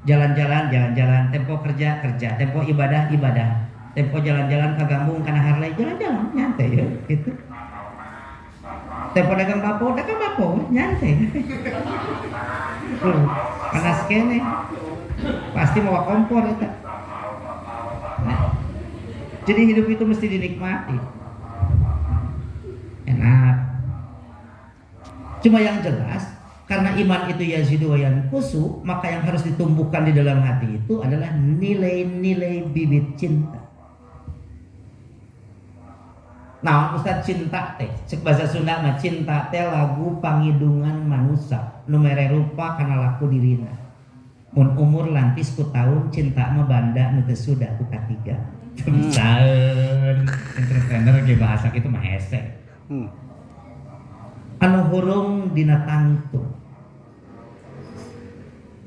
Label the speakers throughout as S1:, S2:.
S1: jalan-jalan, tempo kerja, tempo ibadah, tempo jalan-jalan ke Gambung karena Harley, jalan-jalan nyantai ya gitu. Tempo dagang bapo, nyantai. Panas kene, pasti mau kompor itu. Nah, jadi hidup itu mesti dinikmati, enak. Cuma yang jelas, karena iman itu yazidu wa yanqusu, maka yang harus ditumbuhkan di dalam hati itu adalah nilai-nilai bibit cinta. Nah, Ustaz cinta teh, cek bahasa Sunda mah cinta teh lagu pangidungan manusia, nu mere rupa kana laku dirina. Mun umur lantis ku tahun cinta mah banda nu teu sudah ku katiga. Bisaeun entrepreneur ge bahasa kitu mah hese. Anu hurung dina tangtu.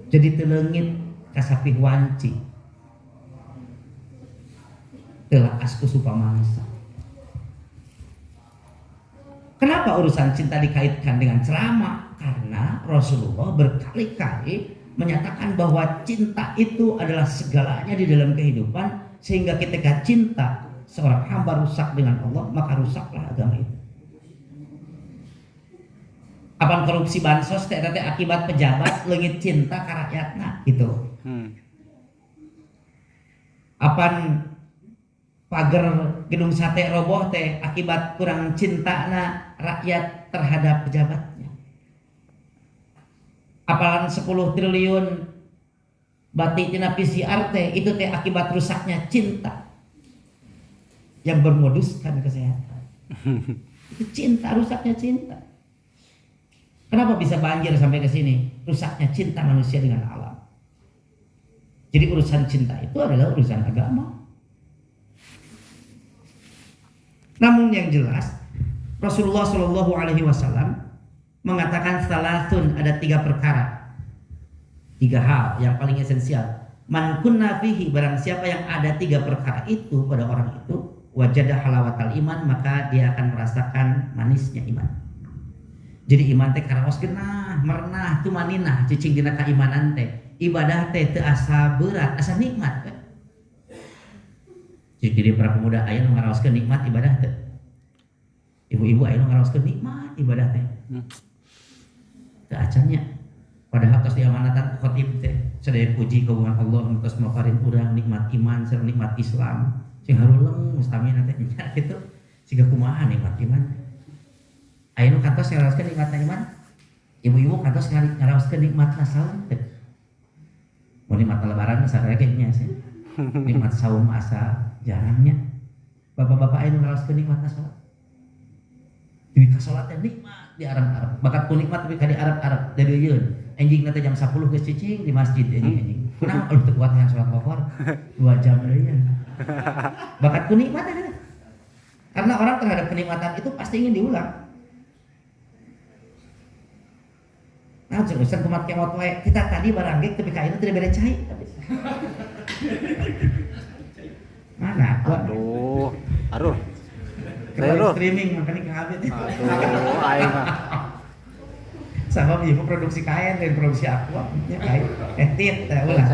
S1: Jadi teu leungit kasapih wanci. Teu laas ku supamangsa. Kenapa urusan cinta dikaitkan dengan ceramah? Karena Rasulullah berkali-kali menyatakan bahwa cinta itu adalah segalanya di dalam kehidupan, sehingga ketika cinta seorang hamba rusak dengan Allah, maka rusaklah agama itu. Apan korupsi bansos teh akibat pejabat leungit cinta ka rakyatna gitu. Apan pagar gedung sate roboh teh akibat kurang cintana rakyat terhadap pejabatnya. Apalan 10 triliun batik tina PCR teh itu teh akibat rusaknya cinta yang bermoduskan kesehatan. Itu cinta, rusaknya cinta. Kenapa bisa banjir sampai ke sini? Rusaknya cinta manusia dengan alam. Jadi urusan cinta itu adalah urusan agama. Namun yang jelas Rasulullah Shallallahu Alaihi Wasallam mengatakan salasun, ada 3 perkara, 3 hal yang paling esensial. Man kunna fihi, barang siapa yang ada 3 perkara itu pada orang itu, wajada halawatal iman, maka dia akan merasakan manisnya iman. Jadi iman teh karaos genah, merenah, tumaninah, cicing dina kaimanan teh. Ibadah teh teu asa berat, asa nikmat kan. Jadi para pemuda aya nu ngaraoskeun nikmat ibadah teh. Ibu-ibu aya nu ngaraoskeun nikmat ibadah teh. Teu acannya. Padahal tos diamanatan ku khatib teh sadaya puji kagungan Allah tos maparin urang nikmat iman sareng nikmat Islam. Sing haruleung mustamina teh nya kitu. Siga kumaha nikmat iman. Aya nu kantos ngaraoskeun nikmat iman. Ibu-ibu kantos ngaraoskeun nikmat saum teh. Mun nikmat lebaran sadaya ge nya sih. Nikmat saum asa jarangnya. Bapak-bapak aya nu ngaraoskeun nikmat salat. Duit ka salatnya nikmat di Arab-Arab. Bakat ku nikmat tapi ka di Arab-Arab dadeuyeun. Enjing teh jam 10 geus cicing di masjid anjing. Kunaon anu teu kuat hayang salat Zuhur 2 jam deui ya. Bakat ku nikmat ya. Karena orang terhadap kenikmatan itu pasti ingin diulang. Nah, urusan kumat kemot wae. Kita tadi barang ge tapi ka itu tidak bere cai. Mana? Aduh. Kalau streaming makanya ke habis.
S2: Aduh, aing mah.
S1: Sama ibu produksi kain dan produksi aqua, ya kain. Tit, ulah.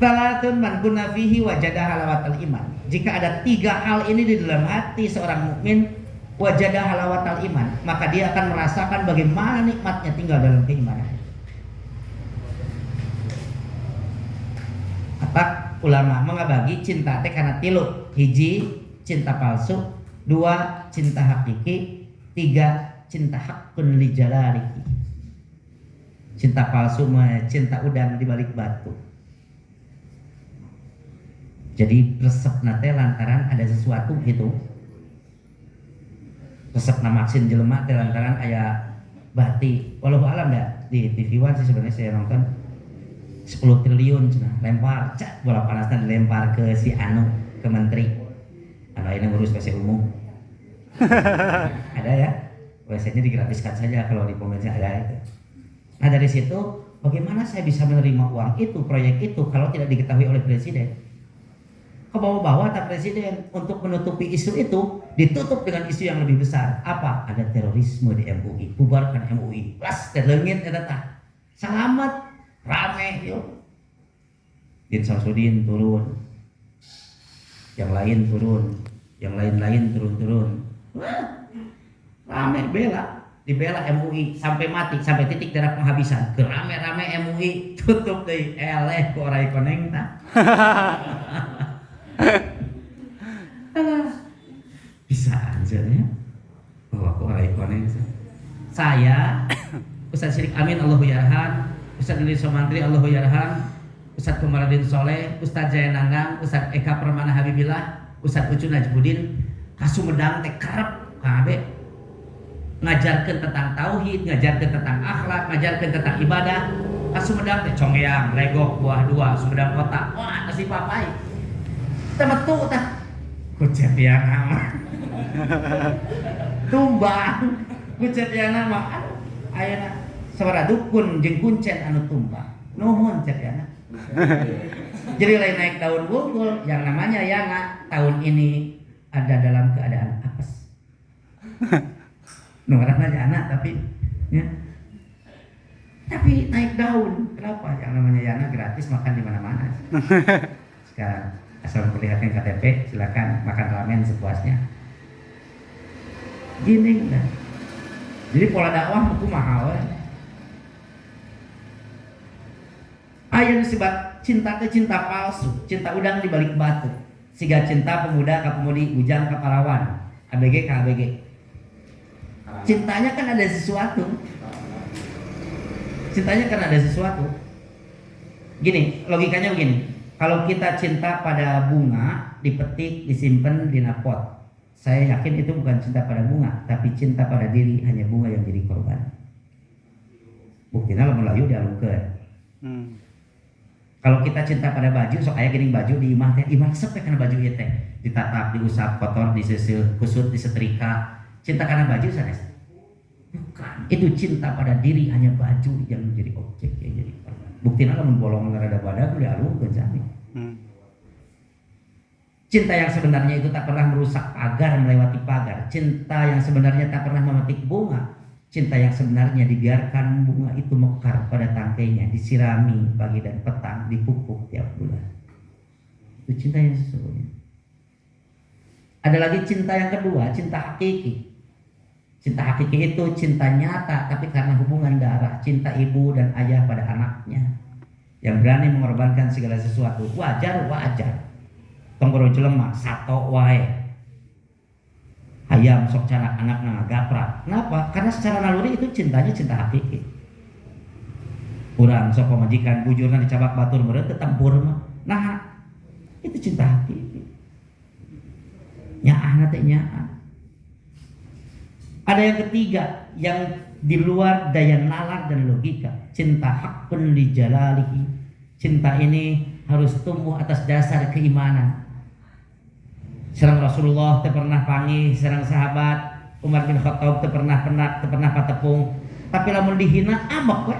S1: Salatun man kunna fihi wajada halawatal iman. Jika ada 3 hal ini di dalam hati seorang mukmin, wajada halawatal iman, maka dia akan merasakan bagaimana nikmatnya tinggal dalam keimanan. Apa ulama mengabagi cinta teh kana 3. Hiji, cinta palsu. 2, cinta hakiki. 3, cinta hakun li jalalihi. Cinta palsu mah cinta udang di balik batu. Jadi resepna teh lantaran ada sesuatu gitu. Resepna maksin jelema teh lantaran aya bati. Walau alam dah di TV One sih sebenarnya saya nonton 10 triliun cenah lempar cak bola panasnya dilempar ke si anu ke menteri. Anu ini ngurus WC umum. Ada ya, WC-nya digratiskan saja kalau di pemerintah ada itu. Nah dari situ, bagaimana saya bisa menerima uang itu, proyek itu kalau tidak diketahui oleh presiden? Ke bawah-bawah tak presiden untuk menutupi isu itu, Ditutup dengan isu yang lebih besar. Apa? Ada terorisme di MUI. Bubarkan MUI. Las terlengit eta. Selamat rame yuk. Din Samsudin turun. Yang lain turun. Yang lain-lain turun-turun. Wah, rame bela. Dibela MUI sampai mati, sampai titik darah penghabisan. Kerame-rame MUI tutup deh. Eleh ku orai koneng ta. Bisa aja ya. Bahwa ku orai koneng. Saya Ustaz Syirik Amin Allahu Yarham, Ustaz Lili Somantri Allahu Yarham, Ustaz Komaradin Soleh, Ustaz Jaya Nanggang, Ustaz Eka Permana Habibillah, Ustaz Ucu Najbudin, Kasumedang teh kerep kabeh ngajarkeun tentang tauhid, ngajarkeun tentang akhlak, ngajarkeun tentang ibadah. Kasumedang teh congeyang, legok, buah dua, Sumedang kota. Wah, nasi papai. Teh metu tah. Kucet yang mah. Tumbang. Kucet yang mah. Ayeuna sabaraha dukun jeung kuncen anu tumbang. Nuhun cek ya. Jadi lain naik daun wunggul yang namanya Yana tahun ini ada dalam keadaan apes. Ngaranna Yana tapi ya. Tapi naik daun. Kenapa? Yang namanya Yana gratis makan di mana-mana. Sekarang asal memperlihatkan KTP silakan makan ramen sepuasnya. Gini dah. Jadi pola dakwah itu mahal. Aya disebut cinta teh cinta palsu, cinta udang di balik batu. Siga cinta pemuda ka pemudi, bujang ka parawan, ABG ka ABG. Cintanya kan ada sesuatu. Cintanya kan ada sesuatu. Gini, logikanya begini. Kalau kita cinta pada bunga, dipetik, disimpan di pot. Saya yakin itu bukan cinta pada bunga, tapi cinta pada diri, hanya bunga yang jadi korban. Buktinya lamun layu dialungkeun. Kalau kita cinta pada baju, sok aya geuning baju di imah teh, imah sepek kana baju ieu teh. Ditatap, diusap, kotor, diseuseul, kusut, disetrika. Cinta karena baju sanes. Bukan, itu cinta pada diri, hanya baju yang menjadi objek, yang jadi korban. Buktinya lamun bolong rada badag dialungkeun sami. Cinta yang sebenarnya itu tak pernah merusak pagar, melewati pagar. Cinta yang sebenarnya tak pernah memetik bunga. Cinta yang sebenarnya dibiarkan bunga itu mekar pada tangkainya, disirami pagi dan petang, dipupuk tiap bulan. Itu cinta yang sesungguhnya. Ada lagi cinta yang kedua, cinta hakiki. Cinta hakiki itu cinta nyata, tapi karena hubungan darah. Cinta ibu dan ayah pada anaknya, yang berani mengorbankan segala sesuatu. Wajar. Tonggoro jelema sato wae. Hayam sok canak anak ngagaprak. Kenapa? Karena secara naluri itu cintanya cinta hakiki. Urang sok pamajikan bujurna dicabak batur meureun teu tempur mah. Nah, itu cinta hakiki. Nyaahna teh nyaah. Ada yang ketiga yang di luar daya nalar dan logika. Cinta haqqun li jalalihi. Cinta ini harus tumbuh atas dasar keimanan. Serang Rasulullah teu pernah panggih, serang sahabat Umar bin Khattab teu pernah penat, teu pernah patepung. Tapi lamun dihina ambek we.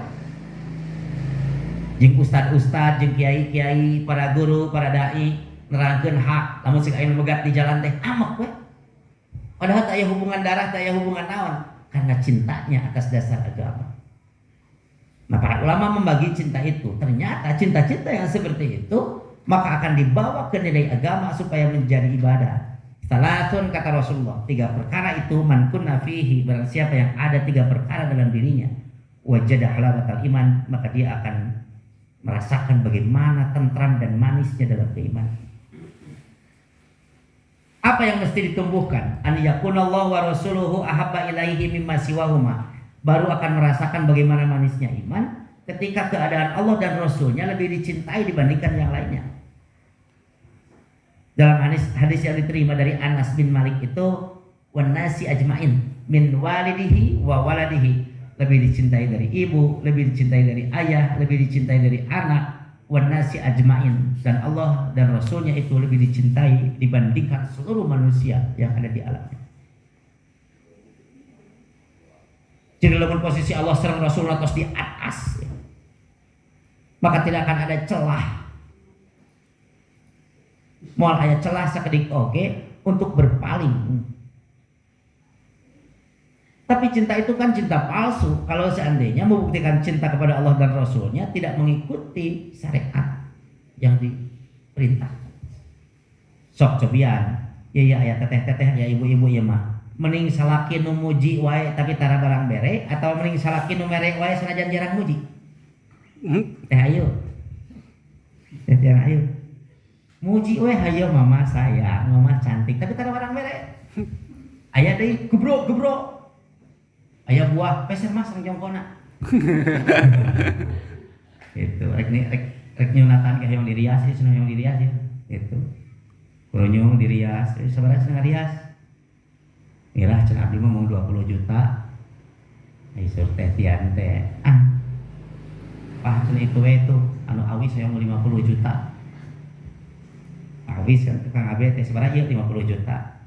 S1: Jeung ustad-ustad, jeung kiai-kiai, para guru, para dai nerangkeun hak, lamun sing aya megat di jalan teh ambek we. Padahal tak aya hubungan darah, tak aya hubungan naon, karena cintanya atas dasar agama. Nah, para ulama membagi cinta itu. Ternyata cinta-cinta yang seperti itu maka akan dibawa ke nilai agama supaya menjadi ibadah. Salatun kata Rasulullah, 3 perkara itu man kunna fihi, barang siapa yang ada 3 perkara dalam dirinya, wajada halawatal iman, maka dia akan merasakan bagaimana tentram dan manisnya dalam keimanan. Apa yang mesti ditumbuhkan? An yakunallahu wa rasuluhu ahabba ilaihi mimma siwahuma. Baru akan merasakan bagaimana manisnya iman ketika keadaan Allah dan Rasulnya lebih dicintai dibandingkan yang lainnya. Dalam hadis yang diterima dari Anas bin Malik itu, wan nasi ajmain min walidihi wa waladihi, lebih dicintai dari ibu, lebih dicintai dari ayah, lebih dicintai dari anak. Wan nasi ajmain, dan Allah dan Rasulnya itu lebih dicintai dibandingkan seluruh manusia yang ada di alamnya. Jadi dalam posisi Allah serang Rasulullah terus di atas, ya, maka tidak akan ada celah. Moal aya celah sakedik oge untuk berpaling Tapi cinta itu kan cinta palsu. Kalau seandainya membuktikan cinta kepada Allah dan Rasulnya tidak mengikuti syariat yang diperintah. Sok cobian, ya ayat teteh-teteh ya ibu-ibu ya mah. Mending salaki nu muji wae tapi tara barang bere atau mending salaki nu mere wae sanajan jarang muji. Teh ayo. Teh ayo. Muji wae hayo mama sayang, mama cantik tapi tara barang bere. Aya deui gebrok. Aya buah peser mas sang jongkona. Itu rek nyunatan ka hayang dirias ieu cenah hayang dirias ya. Itu. Kunyung dirias, sabaraha cenah rias. Mirah cenah abdi mah mau 20 juta. Ai sur teh tian teh. Pah cenah itu we tuh anu awis hayang 50 juta. Awis kan tukang abe teh sabaraha ieu 50 juta.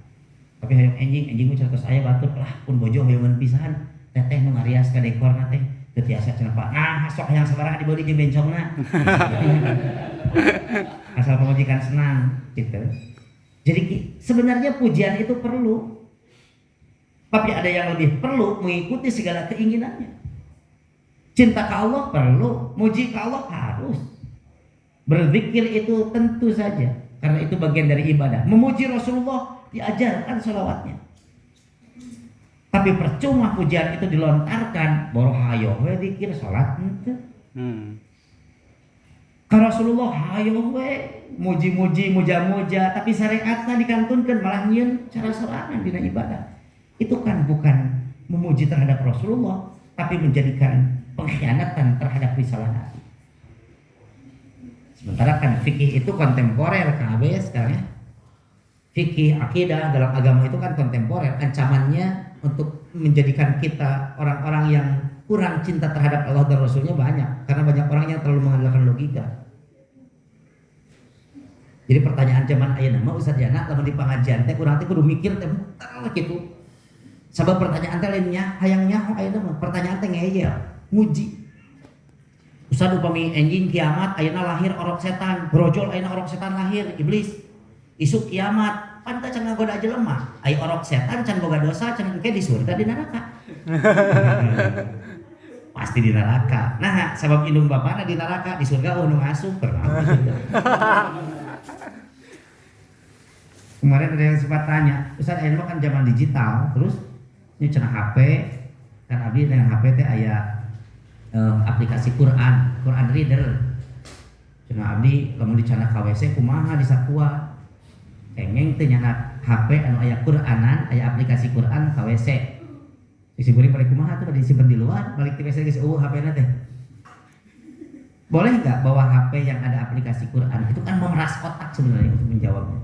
S1: Tapi hayang enjing mah cenah tos aya batur lah pun bojo hayeungan pisan. Teteh nu ngarias ka dekorna teh teu tiasa cenah Pak. Nah, sok hayang sabaraha dibeli jeung bencongna. Asal pemajikan senang gitu. Jadi sebenarnya pujian itu perlu. Tapi ada yang lebih perlu mengikuti segala keinginannya. Cinta ke Allah perlu, muji ke Allah harus. Berzikir itu tentu saja karena itu bagian dari ibadah. Memuji Rasulullah diajarkan sholawatnya. Tapi percuma pujian itu dilontarkan, boro hayo we zikir salat henteu. Ka Rasulullah hayo we muji-muji, muja-muja, tapi syariatna dikantunkeun malah nyieun cara sorangan dina ibadah. Itu kan bukan memuji terhadap Rasulullah, tapi menjadikan pengkhianatan terhadap risalah Nabi. Sementara kan fikih itu kontemporer kabeh sekarang ya. Fikih akidah dalam agama itu kan kontemporer, ancamannya untuk menjadikan kita orang-orang yang kurang cinta terhadap Allah dan Rasulnya banyak. Karena banyak orang yang terlalu mengandalkan logika. Jadi pertanyaan zaman ayeuna mah Ustaz Yana lamun di pengajian teh kurang teh kudu mikir teh muter kitu. Sabab pertanyaan teh lainnya hayang nyaho ayeuna mah pertanyaan teh ngeyel, nguji. Ustaz upami enjing kiamat ayeuna lahir orok setan, brojol ayeuna orok setan lahir, iblis. Isuk kiamat pan teh can ngagoda jelema, aya orok setan can boga dosa can engke di surga di neraka. Pasti di neraka. Nah, sabab indung bapana di neraka, di surga nu ngasuh pernah. Kemarin ada yang sempat tanya, Ustaz ayeuna kan zaman digital, terus ini cenah HP, kan abdi dengan HP teh aya aplikasi Quran reader. Cenah abdi lamun dicana ka WC kumaha di sakua. Kengeng teh nyana HP anu aya Quranan, aya aplikasi Quran ka WC. Disiburi balik kumaha tuh disimpen di luar, balik ke WC geus HP-na teh. Boleh enggak bawa HP yang ada aplikasi Quran? Itu kan memeras otak sebenarnya untuk menjawabnya.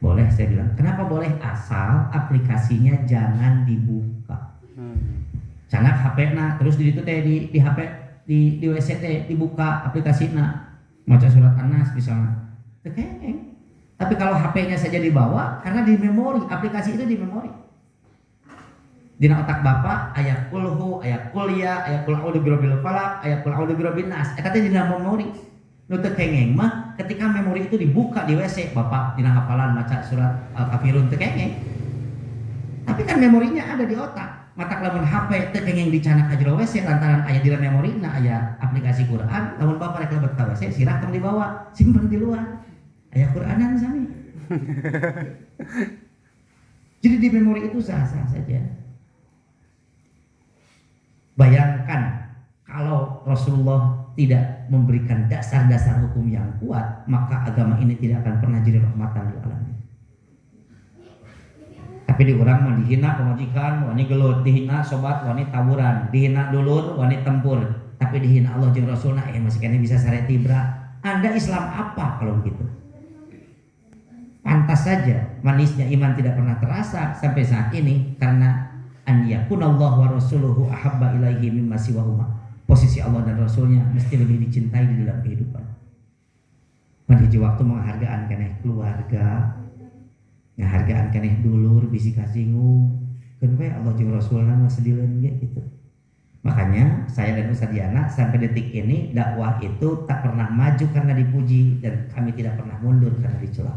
S1: Boleh, saya bilang. Kenapa boleh? Asal aplikasinya jangan dibuka. Canak HP-na, terus di itu teh di HP di WC teh dibuka aplikasina. Maca surat An-Nas misalnya. Tekeng. Tapi kalau HP-nya saja dibawa karena di memori, aplikasi itu di memori. Dina otak Bapak aya kulhu, aya kuliah, aya kul a'udzu birabbil falaq, aya kul a'udzu birabbin nas. Eta teh dina memori. Nu teu kengeng mah ketika memori itu dibuka di WC, Bapak dina hafalan maca surat Al-Kafirun teu kengeng. Tapi kan memorinya ada di otak. Matak lamun HP teu kengeng dicanak ka jero WC lantaran aya dina memorina aya aplikasi Quran, lamun Bapak rek lebet ka WC sirah tong dibawa, simpen di luar. Aya Quranan sami. Jadi di memori itu sah-sah saja. Bayangkan kalau Rasulullah tidak memberikan dasar-dasar hukum yang kuat, maka agama ini tidak akan pernah jadi rahmatan lil alamin. Tapi di urang mah dihina pemajikan, wani gelut, dihina sobat, wani tawuran, dihina dulur, wani tempur. Tapi dihina Allah jeung Rasulna, masih kene bisa sare tibra. Anda Islam apa kalau begitu? Pantas saja manisnya iman tidak pernah terasa sampai saat ini karena an yakunallahu wa rasuluhu ahabba ilaihi mimma siwahuma. Posisi Allah dan Rasulnya mesti lebih dicintai di dalam kehidupan. Hiji waktu menghargaan keneh keluarga, ngahargaan keneh dulur, bisi kasinggung, keun we Allah jeung Rasulna mah sedileun ge gitu. Makanya saya dan Ustaz Yana sampai detik ini dakwah itu tak pernah maju karena dipuji dan kami tidak pernah mundur karena dicela.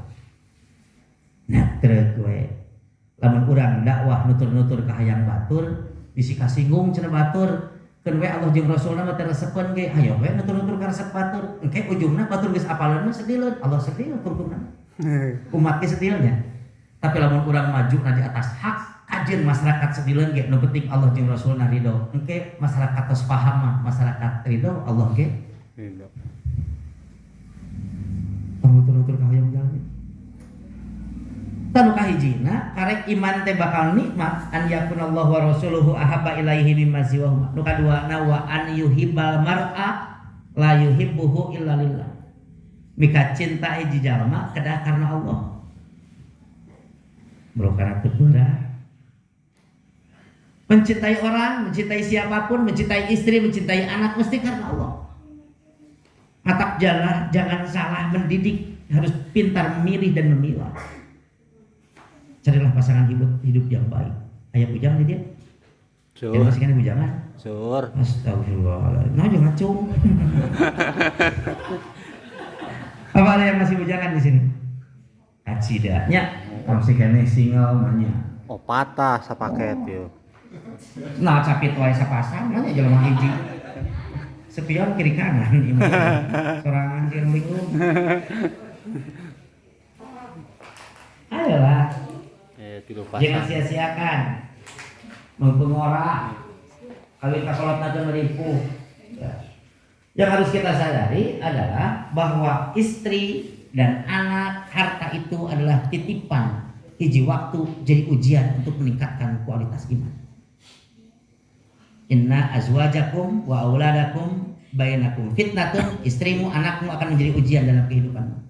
S1: Nah, terus gue Lamun urang dakwah nutur-nutur ka hayang batur bisi kasinggung cenah batur keun we Allah jeung Rasulna mah teu resepeun ge hayo we nutur-nutur ka resep batur engke ujungna batur geus apaleun mah sedileun Allah sedileun turunna umat ge sedileunnya tapi lamun urang maju na di atas hak kajeun masyarakat sedileun ge nu penting Allah jeung Rasulna ridho engke masyarakat tos paham mah masyarakat ridho Allah ge ridho nutur-nutur ka hayang jalan tanu kahijina karek iman teh bakal nikmat an yakunallahu wa rasuluhu ahabba ilaihi mimma siwahuma nu kaduana wa an yuhibbal mar'a la yuhibbuhu illa lillah mika cinta hiji jalma kedah karena Allah berokana teu berat mencintai orang mencintai siapapun mencintai istri mencintai anak mesti karena Allah matak jalan jangan salah mendidik harus pintar memilih dan memilah. Carilah pasangan hidup yang baik. Ayah bujang di dia. Sur. Dia masih kan bujangan.
S2: Sur.
S1: Astagfirullahaladzim. Nah jangan cung. Apa ada yang masih bujangan di sini? Kacidanya. Masih kene single manya.
S2: Oh patah sapaket yo.
S1: Nah capit wae sapasang manya jelema hiji. Sepion kiri kanan ieu sorangan jeung linglung. Ayolah. Jangan sia-siakan mempengora kawin kakolot naga meripuh ya. Yang harus kita sadari adalah bahwa istri dan anak harta itu adalah titipan hiji waktu jadi ujian untuk meningkatkan kualitas iman. Inna azwajakum wa auladakum bainakum fitnatun, istrimu anakmu akan menjadi ujian dalam kehidupanmu.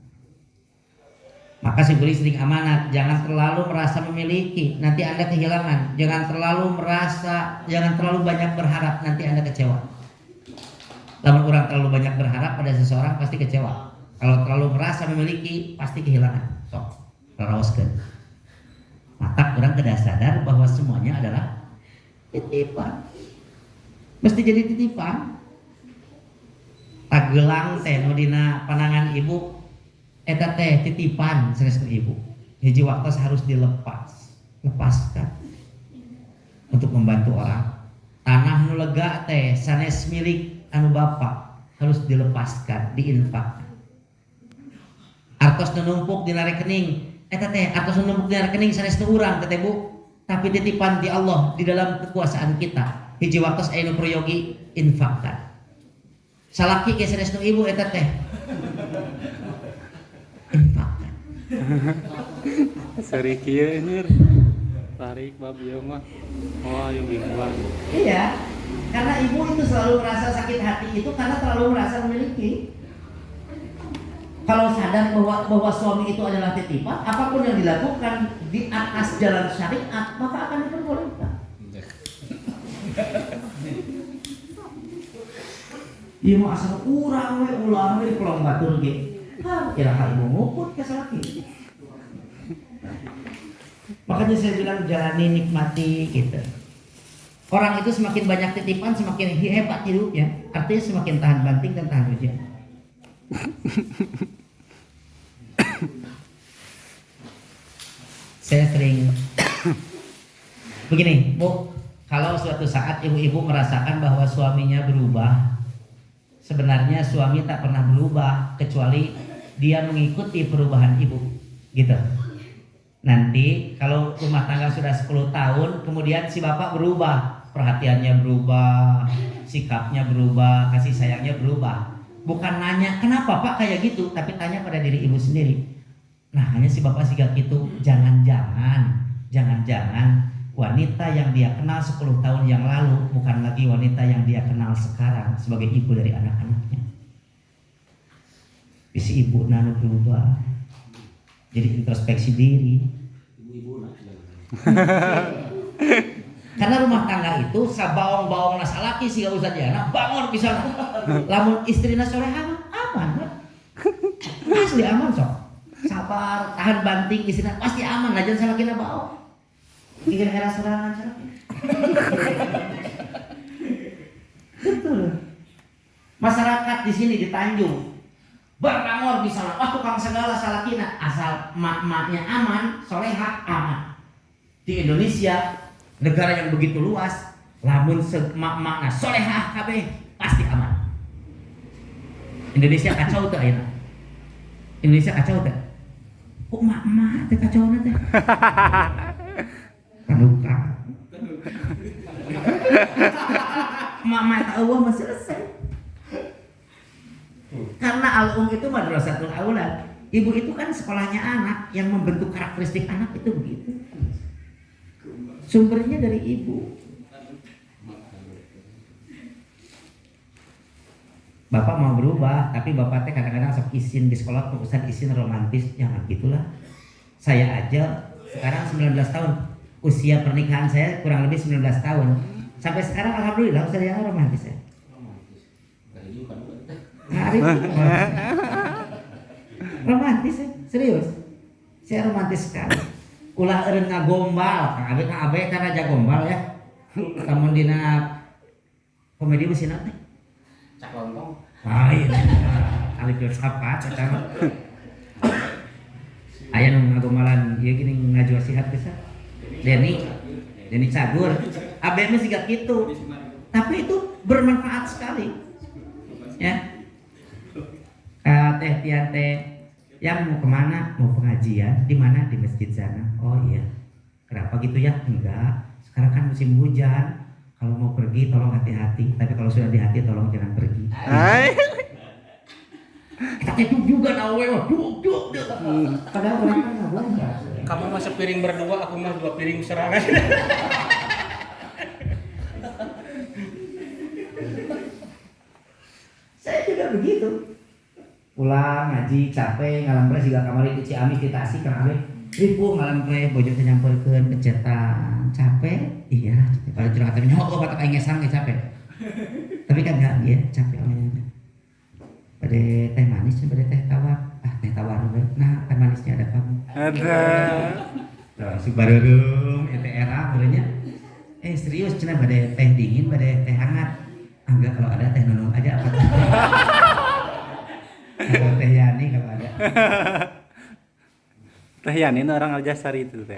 S1: Maka si beri sering amanat, jangan terlalu merasa memiliki, nanti Anda kehilangan. Jangan terlalu banyak berharap, nanti Anda kecewa. Lamun orang terlalu banyak berharap pada seseorang pasti kecewa. Kalau terlalu merasa memiliki pasti kehilangan. Sok, raoskeun. Maka orang tidak sadar bahwa semuanya adalah titipan. Mesti jadi titipan. Tagelang teh nu dina panangan ibu eta teh titipan sanes ibu. Hiji waktu harus lepaskan untuk membantu orang. Tanah nu lega teh sanes milik anu bapak harus dilepaskan, diinfakkan. Artos nu numpuk dina rekening eta teh artos nu numpuk dina rekening sanes nu urang teh Bu, tapi titipan di Allah di dalam kekuasaan kita. Hiji waktu aya nu proyogi infakkan. Salaki ke sanes nu ibu eta teh infakkan.
S2: Seri kieu nyeur. Tarik bab ieu mah. Oh, ayo mingguan.
S1: Iya. Karena ibu itu selalu merasa sakit hati itu karena terlalu merasa memiliki. Kalau sadar bahwa suami itu adalah titipan, apapun yang dilakukan di atas jalan syariat maka akan diperbolehkan. Ieu mah asal urang we ulah we pulang batur ge. Kira-kira ibu nguput ke salaki. Makanya saya bilang jalani, nikmati gitu. Orang itu semakin banyak titipan semakin hebat hidupnya. Artinya semakin tahan banting dan tahan ujian. Saya sering begini, Bu. Kalau suatu saat ibu-ibu merasakan bahwa suaminya berubah, sebenarnya suami tak pernah berubah kecuali dia mengikuti perubahan ibu, gitu. Nanti kalau rumah tangga sudah 10 tahun, kemudian si bapak berubah, perhatiannya berubah, sikapnya berubah, kasih sayangnya berubah. Bukan nanya kenapa Pak kayak gitu, tapi tanya pada diri ibu sendiri. Nah, hanya si bapak sigak gitu, jangan-jangan wanita yang dia kenal 10 tahun yang lalu bukan lagi wanita yang dia kenal sekarang sebagai ibu dari anak-anaknya. Si ibu nanu berubah, jadi introspeksi diri. Karena rumah tangga itu sabaong-baong nasalaki sih gak usah diana bangun bisa. Lamun istrina soleha aman, asli aman sok. Sabar, tahan banting istrina pasti aman. Lajan salakina baong. Bikin era serangan salaki. Betul. Masyarakat di sini di Tanjung berpamor di sana, tukang segala salakina asal mak-maknya aman, soleha aman. Di Indonesia, negara yang begitu luas, lamun semak-makna solehah kabeh pasti aman. Indonesia kacau tuh ayeuna. Indonesia kacau tuh. Kok mak-mak teh kacau teh? Kanuka. Mak-mak tak eueuh mah selesai. Karena al-um itu madrasatul aulad. Ibu itu kan sekolahnya anak, yang membentuk karakteristik anak itu begitu. Sumbernya dari ibu. Bapak mau berubah, tapi bapak teh kadang-kadang sok izin di sekolah urusan izin romantis, jangan gitulah. Saya aja sekarang 19 tahun, usia pernikahan saya kurang lebih 19 tahun. Sampai sekarang alhamdulillah usia yang romantis ya. Romantis ya, serius. Saya romantis sekali. Ulah eureun ngagombal, Kang Abe kan aja gombal ya. Lamun dina komedi mesin teh.
S3: Cak lontong.
S1: Ah iya. Ali filsafat eta mah. Aya nu ngagombalan ieu gini ngajuasihat bisa. Deni Cagur. Abe mah siga kitu. Tapi itu bermanfaat sekali. Ya. Teh Tian teh yang mau kemana? Mau pengajian? Di mana? Di masjid sana. Oh iya. Kenapa gitu ya? Enggak. Sekarang kan musim hujan. Kalau mau pergi tolong hati-hati. Tapi kalau sudah di hati tolong jangan pergi. Kita itu juga nawe duk. Padahal orang kan nggak boleh.
S3: Kamu mah sepiring berdua, aku mah 2 piring serangan.
S1: Saya juga begitu. Pulang ngaji capek ngalampre siga kamari di Ciamis di Tasik Kang Abe. Ribu ngalampre bojo teh nyamperkeun kecetan capek. Iya, kalau curhat teh nyoba batak aing ngesang ge capek. Tapi kan enggak ya, capek orangnya. Bade teh manis, bade teh tawar. Teh tawar we. Nah, teh manisnya ada kamu.
S2: Ada.
S1: Si barereum eta era beureunya. Serius cenah bade teh dingin, bade teh hangat. Enggak, kalau ada teh nunung aja apa. Kalau teh Yani kalau ada.
S2: Teh Yani itu orang Aljasari itu teh.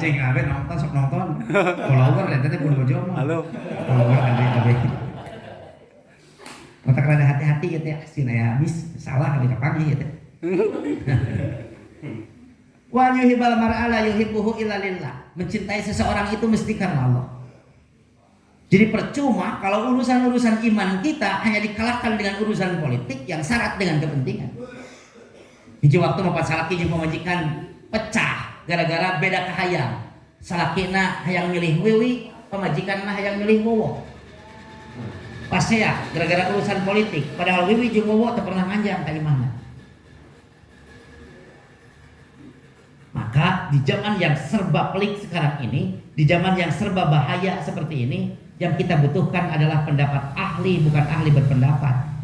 S1: Cing Abe nonton sok nonton. Follower eta teh pun bojo mah.
S2: Halo.
S1: Follower Abe. Otak rada hati-hati ya teh asin aya mis salah kali kapangi ya teh. Wa yuhibbal mar'a la yuhibbuhu illa lillah. Mencintai seseorang itu mesti karena Allah. Jadi percuma kalau urusan-urusan iman kita hanya dikalahkan dengan urusan politik yang syarat dengan kepentingan. Hiji waktu mapat salaki jeung pamajikan pecah gara-gara beda kahayang. Salakina hayang milih wiwi, pamajikanna hayang milih wowo. Pasea gara-gara urusan politik, padahal wiwi jeung wowo teu pernah manjang ka imahna. Maka di zaman yang serba pelik sekarang ini, di zaman yang serba bahaya seperti ini, yang kita butuhkan adalah pendapat ahli, bukan ahli berpendapat.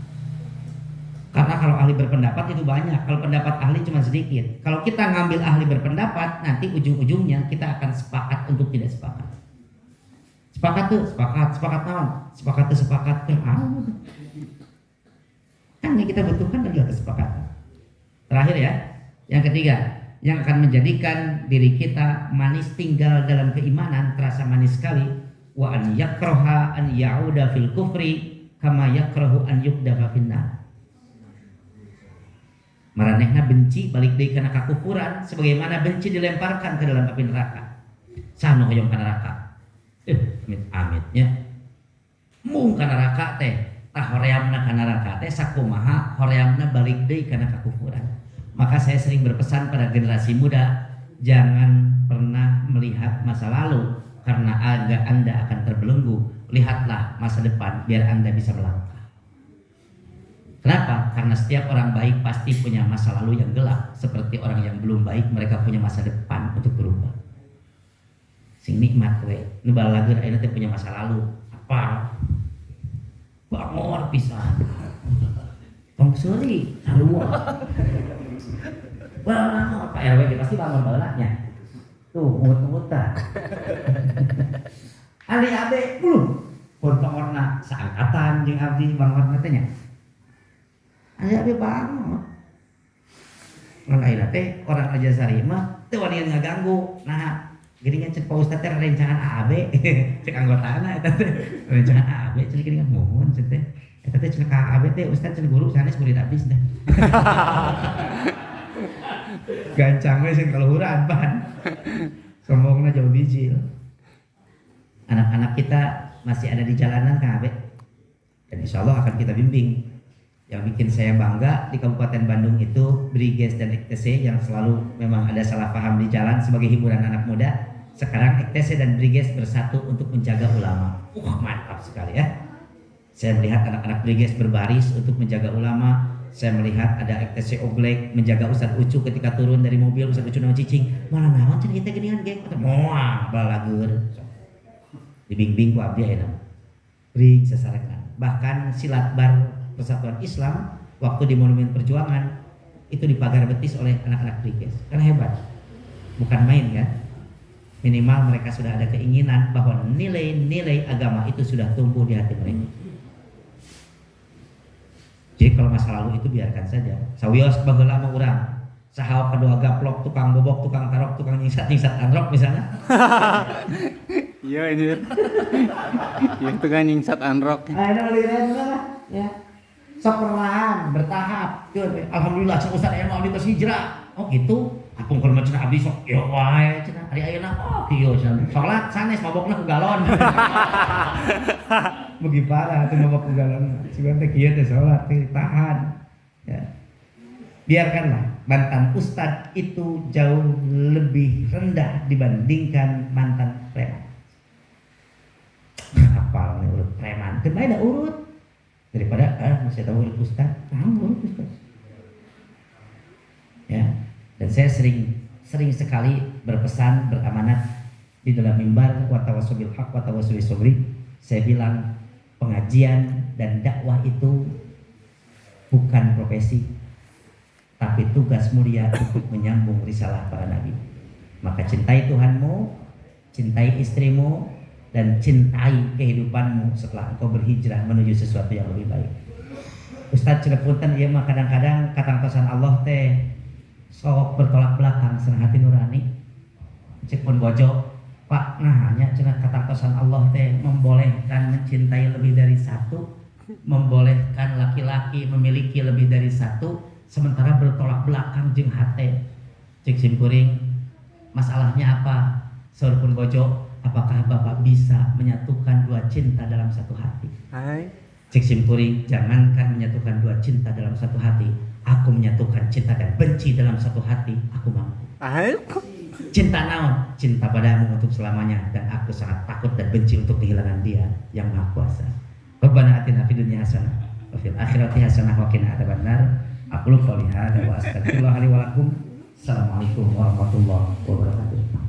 S1: Karena kalau ahli berpendapat itu banyak, kalau pendapat ahli cuma sedikit. Kalau kita ngambil ahli berpendapat, nanti ujung-ujungnya kita akan sepakat untuk tidak sepakat. Sepakat tuh, sepakat naon? Sepakat tuh sepakat kan yang kita butuhkan adalah kesepakatan. Terakhir ya, yang ketiga, yang akan menjadikan diri kita manis tinggal dalam keimanan, terasa manis sekali. Wa an yakraha an ya'uda fil kufri kama yakrahu an yukdafa finnar. Maranehna benci balik deui kana kakufuran sebagaimana benci dilemparkan ke dalam api neraka. Sanu hoyong ka neraka. Amit-amitnya mung ka neraka teh tah horeamna ka neraka teh sakumaha horeamna balik deui kana kakufuran. Maka saya sering berpesan pada generasi muda, jangan pernah melihat masa lalu karena Anda akan terbelenggu. Lihatlah masa depan biar Anda bisa melangkah. Kenapa? Karena setiap orang baik pasti punya masa lalu yang gelap. Seperti orang yang belum baik, mereka punya masa depan untuk berubah. Sing nikmat we, nu balageun ayeuna teh punya masa lalu. Apa? Bangor pisan. Tong seuri, sarua. Bangor, Pak RW pasti bangor baheulanya. Tuh, ngut-ngutan. Ali Abe, pantongorna saangkatan jeung abdi bangor teh nya. Ali Abe bangor. Mun ayeuna teh orang Aljasari mah teu wani ngaganggu. Nah, Geuningan cek Pak Ustaz teh rencangan AAB cek anggotana eta teh rencangan AAB cek geuningan mohon cek teh eta teh cek AAB teh Ustaz cek guru sanes murid abis teh gancang we sing kaluhuran pan sombongna jauh bijil. Anak-anak kita masih ada di jalanan Kang Abe dan insya Allah akan kita bimbing. Yang bikin saya bangga di Kabupaten Bandung itu Briges dan EKTC yang selalu memang ada salah paham di jalan sebagai hiburan anak muda. Sekarang EKTC dan Briges bersatu untuk menjaga ulama. Mantap sekali ya. Saya melihat anak-anak Briges berbaris untuk menjaga ulama. Saya melihat ada EKTC Oglek menjaga Ustaz Ucu ketika turun dari mobil. Ustaz Ucu nama cicing malah naon cenah kita geuningan geng moal balagur. Dibimbing ku abdi ayeuna. Ring sasarekan. Bahkan silat bar Persatuan Islam waktu di Monumen Perjuangan itu dipagar betis oleh anak-anak Briges. Karena hebat, bukan main kan? Minimal mereka sudah ada keinginan bahwa nilai-nilai agama itu sudah tumbuh di hati mereka. Jadi kalau masa lalu itu biarkan saja. Sawios baheula mah urang. Saha kedua gaplok, tukang bobok, tukang tarok, tukang nyingsat anrok misalnya.
S2: Iya ini. Yang tukang nyingsat anrok.
S1: Ada liren lah ya. Sok perlahan, bertahap. Alhamdulillah cek Ustaz aya mau ditos hijrah. Oh gitu. Apung keur cenah abdi sok yo wae cenah. Ari ayeuna oh kieu cenah. Salat sanes mabokna ku galon. Beugi parah teh mabok ku galon. Sugan teh kieu teh salat teh tahan. Ya. Biarkanlah mantan ustad itu jauh lebih rendah dibandingkan mantan preman. Apal nih urut preman, teu bae da urut. Daripada masih tahu urut ustad, tahu urut ustad. Ya, dan saya sering sekali berpesan beramanat di dalam mimbar wa tawassul bil haq wa tawassul bis sabri. Saya bilang pengajian dan dakwah itu bukan profesi, tapi tugas mulia untuk menyambung risalah para nabi. Maka cintai Tuhanmu, cintai istrimu, dan cintai kehidupanmu setelah engkau berhijrah menuju sesuatu yang lebih baik. Ustaz Cilepunten ieu mah kadang-kadang katangtosan Allah teh sok bertolak belakang cenah hati nurani. Cek pun bojo, Pak, nah nya cenah katangtosan Allah teh membolehkan mencintai lebih dari satu, membolehkan laki-laki memiliki lebih dari satu, sementara bertolak belakang jeung hate. Cek simkuring, masalahnya apa? Saur pun bojo, apakah Bapak bisa menyatukan dua cinta dalam satu hati?
S2: Hai.
S1: Cek simkuring, jangankan menyatukan dua cinta dalam satu hati, aku menyatukan cinta dan benci dalam satu hati, aku mampu.
S2: Hai.
S1: Cinta naon? Cinta padamu untuk selamanya, dan aku sangat takut dan benci untuk kehilangan Dia yang Maha Kuasa. Rabbana atina fid dunya hasanah wa fil akhirati hasanah wa qina adzabannar. Aqulu qouli hadza wa astaghfirullah li wa lakum. Assalamualaikum warahmatullahi wabarakatuh.